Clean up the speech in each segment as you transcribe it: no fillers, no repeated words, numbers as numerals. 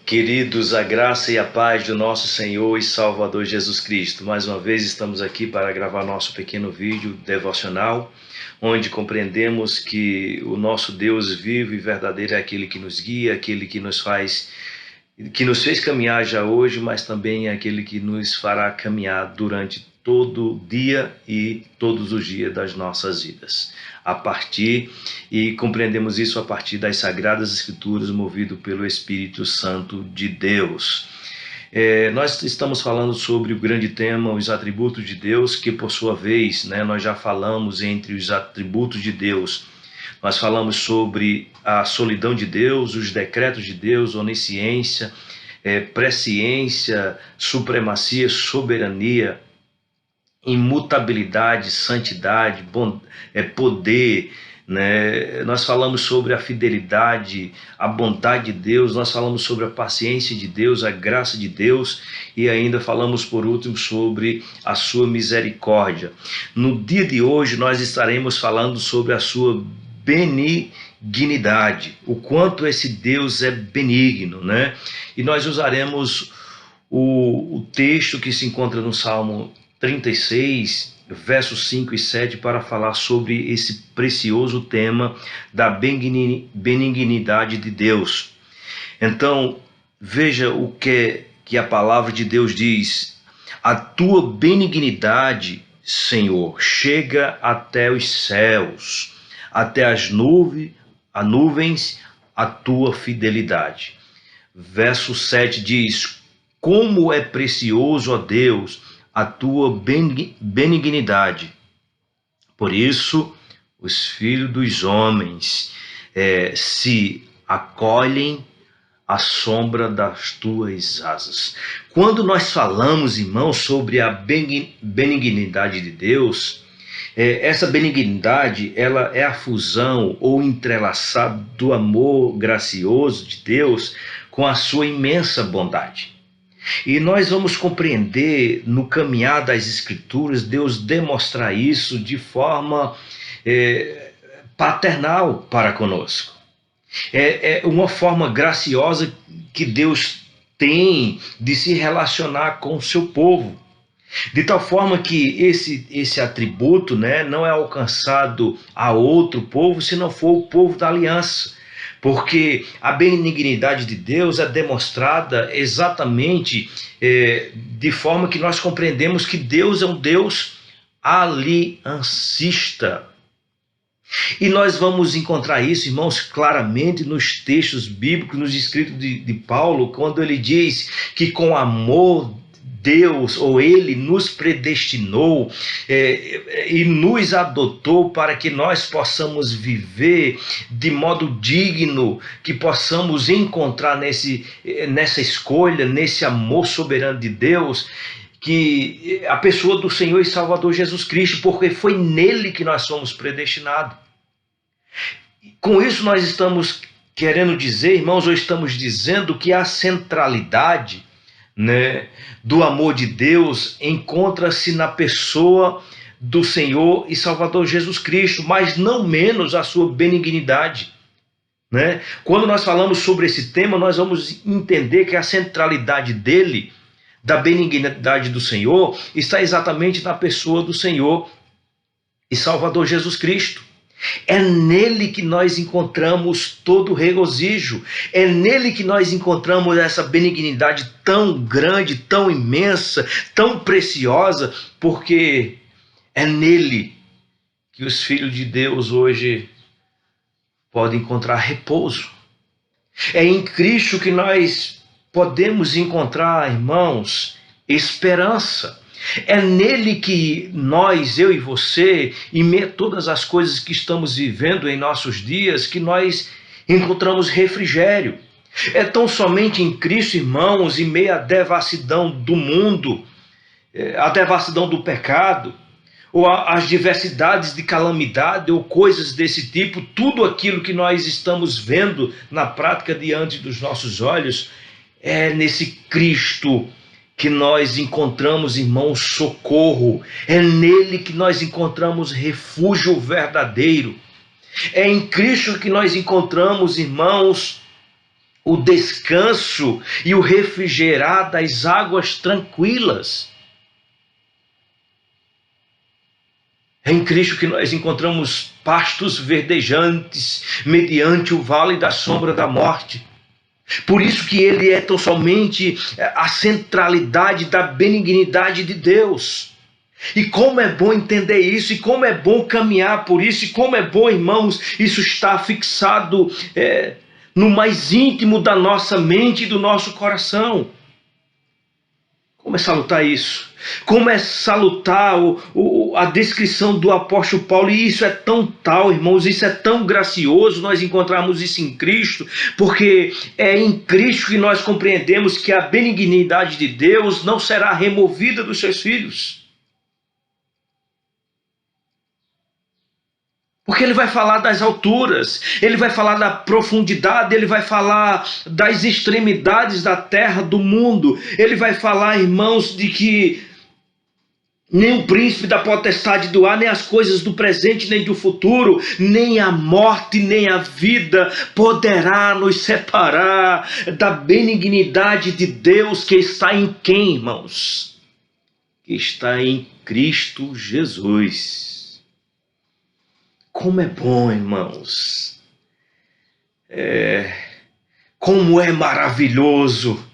Queridos, a graça e a paz do nosso Senhor e Salvador Jesus Cristo. Mais uma vez estamos aqui para gravar nosso pequeno vídeo devocional, onde compreendemos que o nosso Deus vivo e verdadeiro é aquele que nos guia, aquele que nos fez caminhar já hoje, mas também é aquele que nos fará caminhar durante todo o dia e todos os dias das nossas vidas. E compreendemos isso a partir das Sagradas Escrituras, movido pelo Espírito Santo de Deus. Nós estamos falando sobre o grande tema, os atributos de Deus, que por sua vez, nós já falamos entre os atributos de Deus. Nós falamos sobre a solidão de Deus, os decretos de Deus, onisciência, presciência, supremacia, soberania, imutabilidade, santidade, poder, Nós falamos sobre a fidelidade, a bondade de Deus, nós falamos sobre a paciência de Deus, a graça de Deus e ainda falamos por último sobre a sua misericórdia. No dia de hoje nós estaremos falando sobre a sua benignidade, o quanto esse Deus é benigno, E nós usaremos o texto que se encontra no Salmo 36, versos 5 e 7, para falar sobre esse precioso tema da benignidade de Deus. Então, veja o que a palavra de Deus diz. A tua benignidade, Senhor, chega até os céus, até as nuvens, a tua fidelidade. Verso 7 diz: como é precioso, ó Deus, a tua benignidade. Por isso, os filhos dos homens se acolhem à sombra das tuas asas. Quando nós falamos, irmãos, sobre a benignidade de Deus, essa benignidade, ela é a fusão ou entrelaçado do amor gracioso de Deus com a sua imensa bondade. E nós vamos compreender no caminhar das Escrituras, Deus demonstrar isso de forma paternal para conosco. É uma forma graciosa que Deus tem de se relacionar com o seu povo. De tal forma que esse atributo não é alcançado a outro povo se não for o povo da aliança. Porque a benignidade de Deus é demonstrada exatamente de forma que nós compreendemos que Deus é um Deus aliancista. E nós vamos encontrar isso, irmãos, claramente nos textos bíblicos, nos escritos de Paulo, quando ele diz que com amor Deus, ou Ele nos predestinou e nos adotou para que nós possamos viver de modo digno, que possamos encontrar nessa escolha, nesse amor soberano de Deus, que a pessoa do Senhor e Salvador Jesus Cristo, porque foi nele que nós somos predestinados. Com isso nós estamos querendo dizer, irmãos, ou estamos dizendo que a centralidade do amor de Deus encontra-se na pessoa do Senhor e Salvador Jesus Cristo, mas não menos a sua benignidade. Quando nós falamos sobre esse tema, nós vamos entender que a centralidade dele, da benignidade do Senhor, está exatamente na pessoa do Senhor e Salvador Jesus Cristo. É nele que nós encontramos todo o regozijo, é nele que nós encontramos essa benignidade tão grande, tão imensa, tão preciosa, porque é nele que os filhos de Deus hoje podem encontrar repouso. É em Cristo que nós podemos encontrar, irmãos, esperança. É nele que nós, eu e você, em meio a todas as coisas que estamos vivendo em nossos dias, que nós encontramos refrigério. É tão somente em Cristo, irmãos, em meio à devassidão do mundo, à devassidão do pecado, ou às diversidades de calamidade, ou coisas desse tipo, tudo aquilo que nós estamos vendo na prática diante dos nossos olhos, é nesse Cristo que nós encontramos, irmãos, socorro. É nele que nós encontramos refúgio verdadeiro. É em Cristo que nós encontramos, irmãos, o descanso e o refrigerar das águas tranquilas. É em Cristo que nós encontramos pastos verdejantes mediante o vale da sombra da morte. Por isso que ele é tão somente a centralidade da benignidade de Deus. E como é bom entender isso, e como é bom caminhar por isso, e como é bom, irmãos, isso está fixado no mais íntimo da nossa mente e do nosso coração. Como é salutar isso? Como é salutar a descrição do apóstolo Paulo? E isso é tão tal, irmãos, isso é tão gracioso nós encontrarmos isso em Cristo, porque é em Cristo que nós compreendemos que a benignidade de Deus não será removida dos seus filhos. Porque ele vai falar das alturas, ele vai falar da profundidade, ele vai falar das extremidades da terra, do mundo. Ele vai falar, irmãos, de que nem o príncipe da potestade do ar, nem as coisas do presente, nem do futuro, nem a morte, nem a vida poderá nos separar da benignidade de Deus que está em quem, irmãos? Que está em Cristo Jesus. Como é bom, irmãos, como é maravilhoso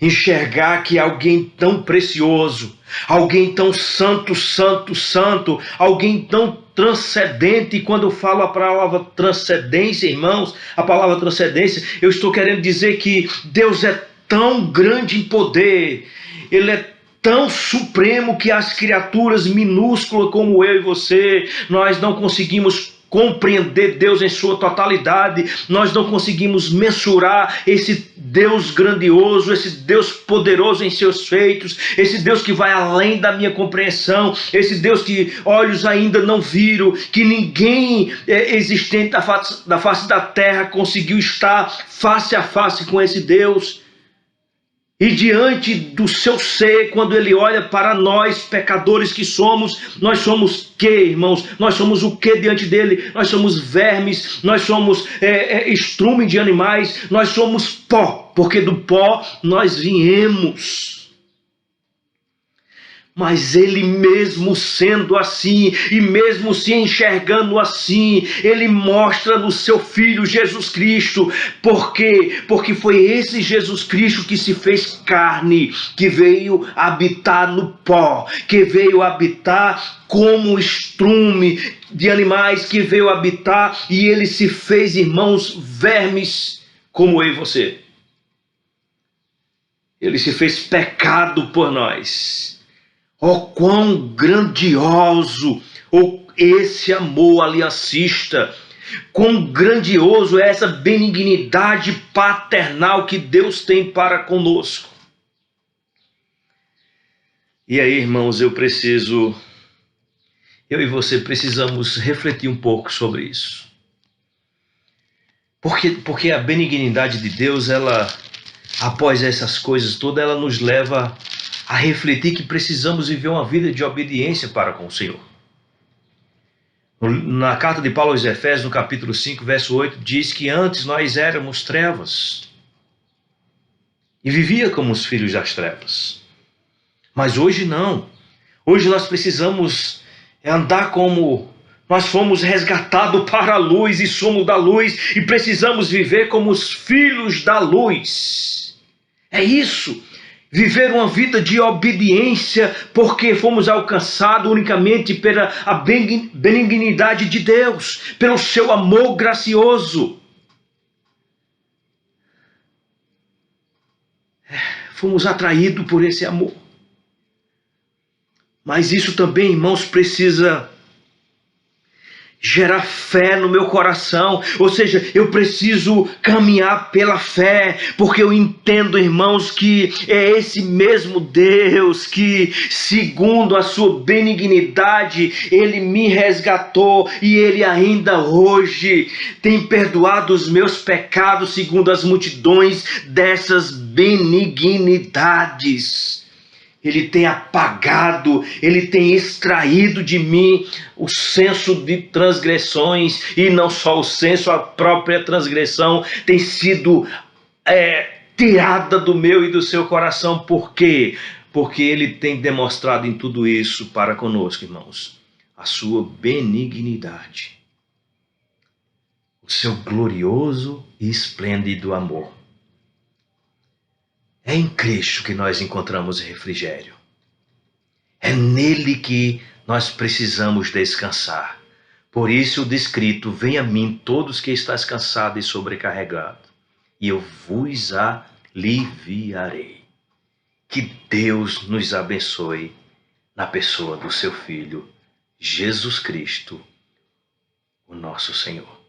enxergar que alguém tão precioso, alguém tão santo, santo, santo, alguém tão transcendente. E quando eu falo a palavra transcendência, irmãos, a palavra transcendência, eu estou querendo dizer que Deus é tão grande em poder, Ele é tão supremo que as criaturas minúsculas como eu e você, nós não conseguimos compreender Deus em sua totalidade, nós não conseguimos mensurar esse Deus grandioso, esse Deus poderoso em seus feitos, esse Deus que vai além da minha compreensão, esse Deus que olhos ainda não viram, que ninguém existente da face da terra conseguiu estar face a face com esse Deus. E diante do seu ser, quando ele olha para nós, pecadores que somos, nós somos quê, irmãos? Nós somos o quê diante dele? Nós somos vermes, nós somos estrume de animais, nós somos pó, porque do pó nós viemos. Mas ele mesmo sendo assim, e mesmo se enxergando assim, ele mostra no seu Filho Jesus Cristo. Por quê? Porque foi esse Jesus Cristo que se fez carne, que veio habitar no pó, que veio habitar como estrume de animais, que veio habitar, e ele se fez, irmãos, vermes como eu e você. Ele se fez pecado por nós. Oh, quão grandioso esse amor aliancista, quão grandioso é essa benignidade paternal que Deus tem para conosco. E aí, irmãos, eu e você precisamos refletir um pouco sobre isso. Porque a benignidade de Deus, ela, após essas coisas todas, ela nos leva a refletir que precisamos viver uma vida de obediência para com o Senhor. Na carta de Paulo aos Efésios, no capítulo 5, verso 8, diz que antes nós éramos trevas e vivia como os filhos das trevas. Mas hoje não. Hoje nós precisamos andar como nós fomos resgatados para a luz e somos da luz, e precisamos viver como os filhos da luz. É isso. Viver uma vida de obediência, porque fomos alcançados unicamente pela a benignidade de Deus, pelo seu amor gracioso. Fomos atraídos por esse amor. Mas isso também, irmãos, precisa gerar fé no meu coração. Ou seja, eu preciso caminhar pela fé, porque eu entendo, irmãos, que é esse mesmo Deus que, segundo a sua benignidade, ele me resgatou, e ele ainda hoje tem perdoado os meus pecados segundo as multidões dessas benignidades. Ele tem apagado, ele tem extraído de mim o senso de transgressões, e não só o senso, a própria transgressão tem sido tirada do meu e do seu coração. Por quê? Porque ele tem demonstrado em tudo isso para conosco, irmãos, a sua benignidade, o seu glorioso e esplêndido amor. É em Cristo que nós encontramos refrigério. É nele que nós precisamos descansar. Por isso o descrito: vem a mim todos que estáis cansados e sobrecarregados, e eu vos aliviarei. Que Deus nos abençoe na pessoa do seu Filho, Jesus Cristo, o nosso Senhor.